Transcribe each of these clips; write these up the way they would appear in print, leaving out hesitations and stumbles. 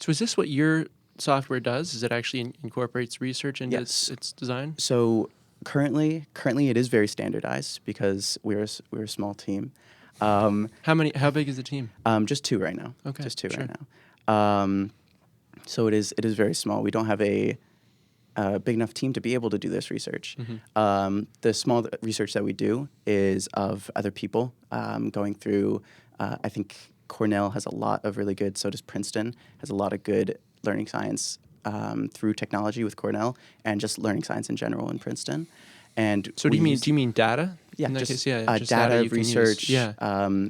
So is this what your software does? Is it actually incorporates research into Yes. its design? So currently it is very standardized because we're a small team. How big is the team? Just two right now. Okay, Just two sure. right now. So it is very small. We don't have a big enough team to be able to do this research. The small research that we do is of other people going through. I think Cornell has a lot of really good. So does Princeton has a lot of good learning science through technology with Cornell, and just learning science in general in Princeton. And So do you mean data? Yeah, In that just, case, yeah, just data, you can use. research, Yeah.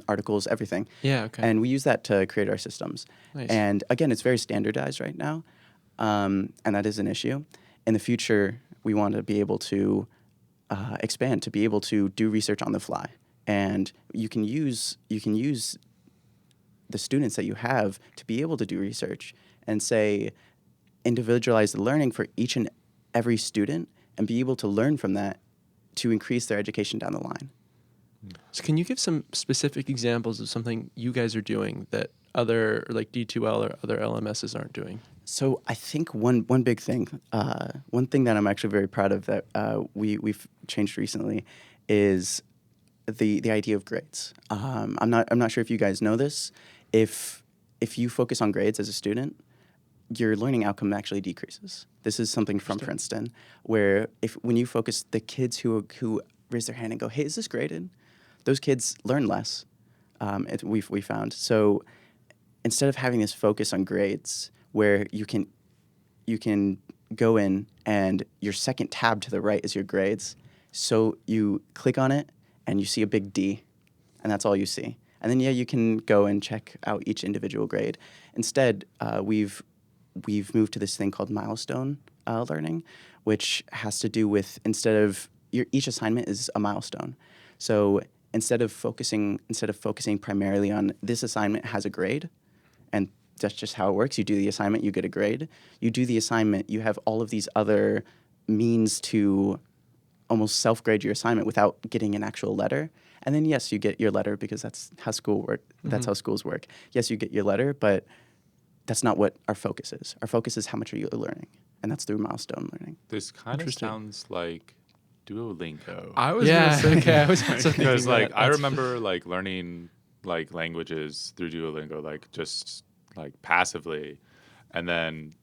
articles, everything. Yeah. Okay. And we use that to create our systems. Nice. And again, it's very standardized right now, and that is an issue. In the future, we want to be able to expand, to be able to do research on the fly. And you can use the students that you have to be able to do research and say, individualize the learning for each and every student and be able to learn from that to increase their education down the line. So can you give some specific examples of something you guys are doing that other, like D2L or other LMSs aren't doing? So I think one big thing, one thing that I'm actually very proud of that we've changed recently is the idea of grades. I'm not sure if you guys know this. If you focus on grades as a student, your learning outcome actually decreases. This is something from Princeton, where when you focus, the kids who raise their hand and go, "Hey, is this graded?" Those kids learn less. We found. So instead of having this focus on grades, where you can go in and your second tab to the right is your grades, so you click on it and you see a big D, and that's all you see. And then you can go and check out each individual grade. Instead, we've moved to this thing called milestone learning, which has to do with each assignment is a milestone. So instead of focusing primarily on this assignment has a grade, and that's just how it works. You do the assignment, you get a grade. You do the assignment, you have all of these other means to almost self-grade your assignment without getting an actual letter. And then yes, you get your letter because that's how That's how schools work. Yes, you get your letter, but that's not what our focus is. Our focus is how much are you learning, and that's through milestone learning. This kind of sounds like Duolingo. I was gonna say, okay. I was also thinking Because that. I remember learning languages through Duolingo, just passively, and then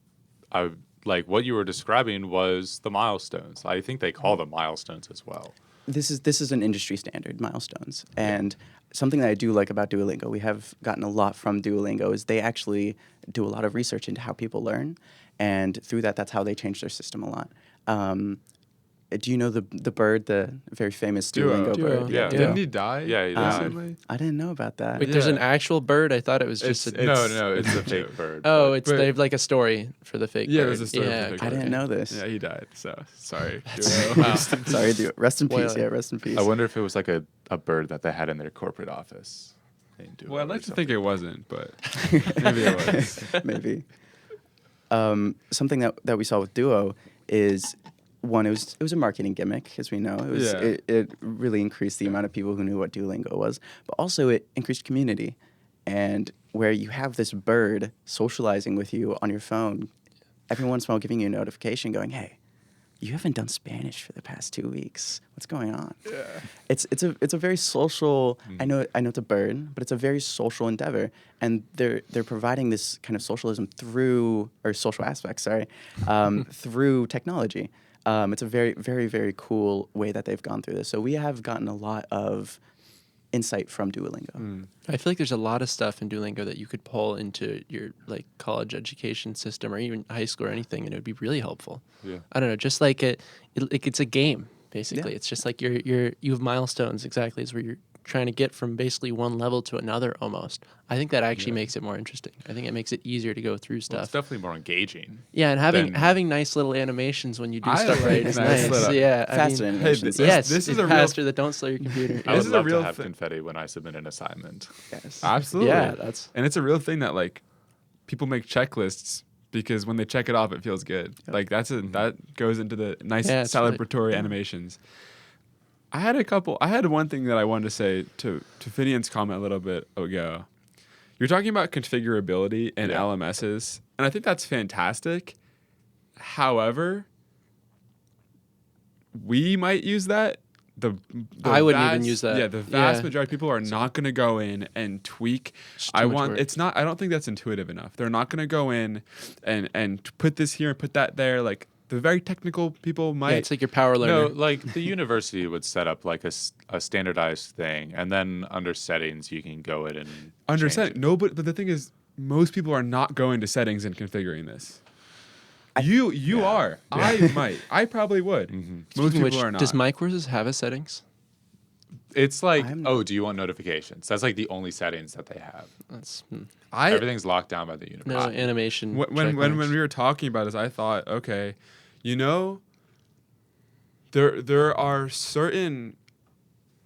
what you were describing was the milestones. I think they call them milestones as well. This is an industry standard, milestones. And something that I do like about Duolingo, we have gotten a lot from Duolingo, is they actually do a lot of research into how people learn. And through that's how they change their system a lot. Do you know the bird, the very famous Duolingo Duo. bird? Yeah. Didn't he die? Yeah, he died. recently? I didn't know about that. Wait, there's an actual bird? I thought it was just a... No, it's a fake bird. Oh, but- they have like a story for the fake bird. there's a story Yeah, for the fake I bird. didn't know this. Yeah, he died. So sorry. Wow. Sorry, rest in peace. Spoiler. Yeah, rest in peace. I wonder if it was a bird that they had in their corporate office. Well, I'd like to think it wasn't, but maybe it was. Maybe. Something that we saw with Duo is, one, it was a marketing gimmick, as we know. It really increased the amount of people who knew what Duolingo was, but also it increased community. And where you have this bird socializing with you on your phone, every once in a while giving you a notification going, "Hey, you haven't done Spanish for the past 2 weeks. What's going on?" Yeah. It's a very social. I know it's a bird, but it's a very social endeavor, and they're providing this kind of socialism social aspects. Through technology. It's a very, very, very cool way that they've gone through this. So we have gotten a lot of insight from Duolingo. I feel like there's a lot of stuff in Duolingo that you could pull into your college education system or even high school or anything, and it would be really helpful. Yeah. I don't know, just like it's a game basically. Yeah. It's just like you have milestones exactly. It's where you're trying to get from basically one level to another almost. I think that actually makes it more interesting. I think it makes it easier to go through Well, stuff. it's definitely more engaging. Yeah, and than- having nice little animations when you do I stuff like right is nice nice. little- Yeah, Faster animations. this Yes, is a real- faster that don't slow your computer. I This would is a love real to have thi- confetti when I submit an assignment. Yes. Absolutely. Yeah, that's And it's a real thing that people make checklists because when they check it off, it feels good. Yep. That goes into the nice Yeah, it's really- celebratory animations. I had one thing that I wanted to say to Finian's comment a little bit ago. you're talking about configurability and Yeah. LMSs, and I think that's fantastic. However, we might use that. The I wouldn't even vast- use that. Yeah, the vast Yeah. majority of people are not going to go in and tweak. It's I too much want. work. It's not. I don't think that's intuitive enough. They're not going to go in and put this here and put that there. Like the very technical people might. Yeah, it's like your power No, learner. like the university would set up like a standardized thing, and then under settings you can go in and change understand. it. No, but the thing is, most people are not going to settings and configuring this. You Yeah. are. Yeah. I might. I probably would. Most Speaking people of which, are not. does my courses have a settings? It's like, I'm- oh, do you want notifications? That's like the only settings that they have. That's Everything's locked down by the no university. animation. when checkmarks. we were talking about this, I thought, okay, you know, there are certain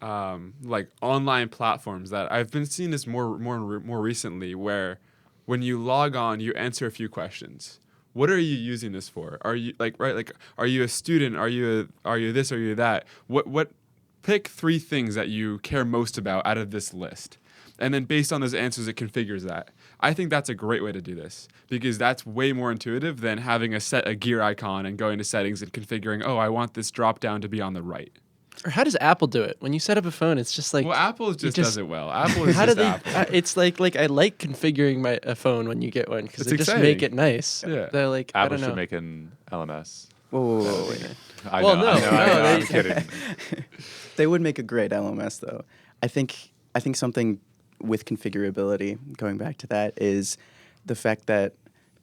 like online platforms that I've been seeing this more recently, where when you log on, you answer a few questions. What are you using this for? Are you are you a student? Are you this? Are you that? What pick 3 things that you care most about out of this list. And then based on those answers, it configures that. I think that's a great way to do this because that's way more intuitive than having a gear icon and going to settings and configuring, oh, I want this drop down to be on the right. Or how does Apple do it? When you set up a phone, it's just like Well, Apple just does it well. Apple is how do just they? Apple. It's like I like configuring a phone when you get one because It's they just exciting. make it nice. Yeah. They're like I Apple don't know. should make an LMS. Whoa. I Well, know, I no, know, no, I'm they- kidding. They would make a great LMS though. I think something with configurability, going back to that, is the fact that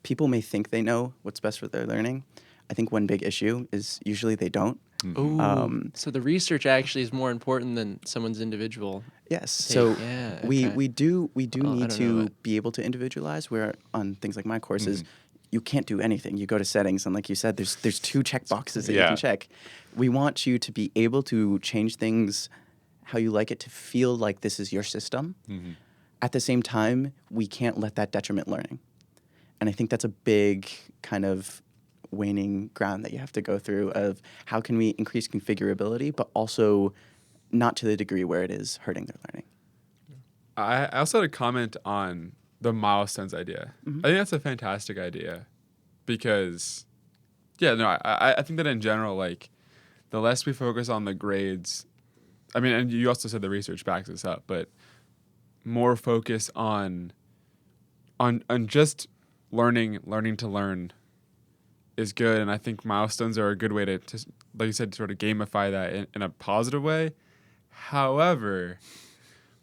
people may think they know what's best for their learning. I think one big issue is usually they don't. Ooh, so the research actually is more important than someone's individual. Yes. Hey, So yeah, we okay. we do Oh, I need don't know to it. be able to individualize. Where on things like my courses, you can't do anything. You go to settings, and like you said, there's 2 check boxes that you Yeah. can check. We want you to be able to change things how you like it to feel like this is your system. At the same time, we can't let that detriment learning. And I think that's a big kind of waning ground that you have to go through of how can we increase configurability, but also not to the degree where it is hurting their learning. I also had a comment on the milestones idea. I think that's a fantastic idea because, yeah, no, I think that in general, like, the less we focus on the grades, I mean, and you also said the research backs this up, but more focus on just learning to learn is good. And I think milestones are a good way to like you said, sort of gamify that in a positive way. However,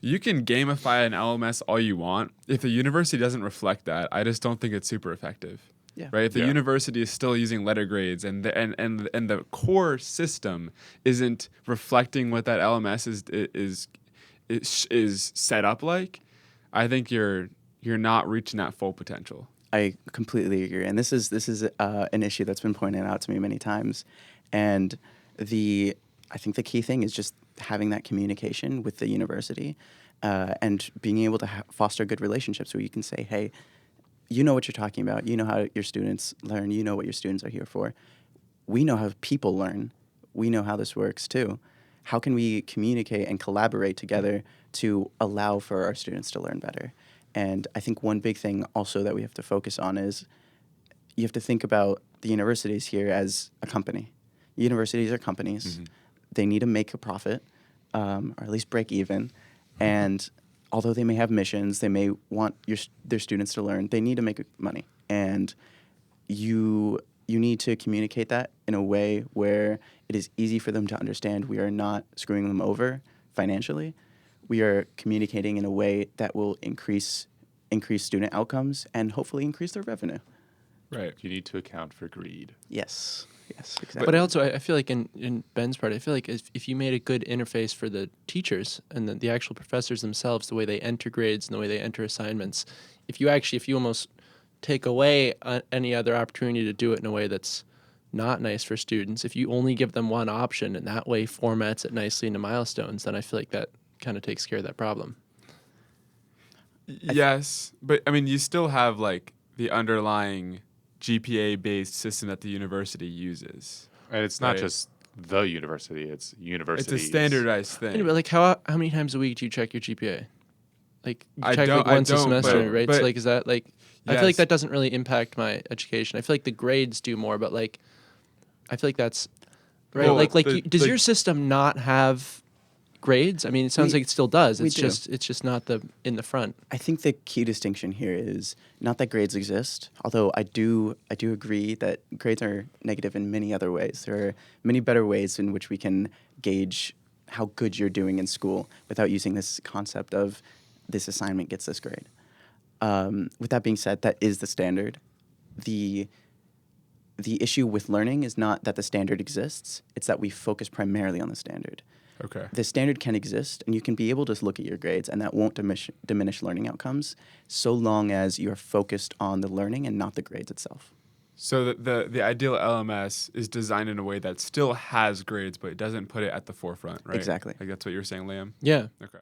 you can gamify an LMS all you want. If the university doesn't reflect that, I just don't think it's super effective. Yeah. Right? If the Yeah. university is still using letter grades and the core system isn't reflecting what that LMS is set up like, I think you're not reaching that full potential. I completely agree, and this is an issue that's been pointed out to me many times, and I think the key thing is just having that communication with the university, and being able to foster good relationships where you can say, hey, you know what you're talking about, you know how your students learn, you know what your students are here for. We know how people learn, we know how this works too. How can we communicate and collaborate together to allow for our students to learn better? And I think one big thing also that we have to focus on is you have to think about the universities here as a company. Universities are companies. They need to make a profit, or at least break even. And although they may have missions, they may want their students to learn, they need to make money. And you need to communicate that in a way where it is easy for them to understand we are not screwing them over financially. We are communicating in a way that will increase student outcomes and hopefully increase their revenue. Right. You need to account for greed. Yes, exactly. But I feel like in Ben's part, I feel like if you made a good interface for the teachers and the actual professors themselves, the way they enter grades and the way they enter assignments, if you almost take away any other opportunity to do it in a way that's not nice for students, if you only give them one option and that way formats it nicely into milestones, then I feel like that kind of takes care of that problem. Yes, but I mean, you still have like the underlying GPA-based system that the university uses. And it's not Right. just the university; it's It's universities. a standardized thing. Anyway, like how many times a week do you check your GPA? Like you I check don't- like I once a don't, semester, but- right? but- So like, is that like? I feel like Yes. that doesn't really impact my education. I feel like the grades do more, but like, I feel like that's right. Well, Does the- your system not have grades? I mean, it sounds We- like it still does. we It's do. just not the in the front. I think the key distinction here is not that grades exist, although I do agree that grades are negative in many other ways. There are many better ways in which we can gauge how good you're doing in school without using this concept of this assignment gets this grade. With that being said, that is the standard. The issue with learning is not that the standard exists, it's that we focus primarily on the standard. Okay. The standard can exist, and you can be able to look at your grades, and that won't diminish learning outcomes so long as you're focused on the learning and not the grades itself. So the ideal LMS is designed in a way that still has grades, but it doesn't put it at the forefront, right? Exactly. Like that's what you're saying, Liam? Yeah. Okay.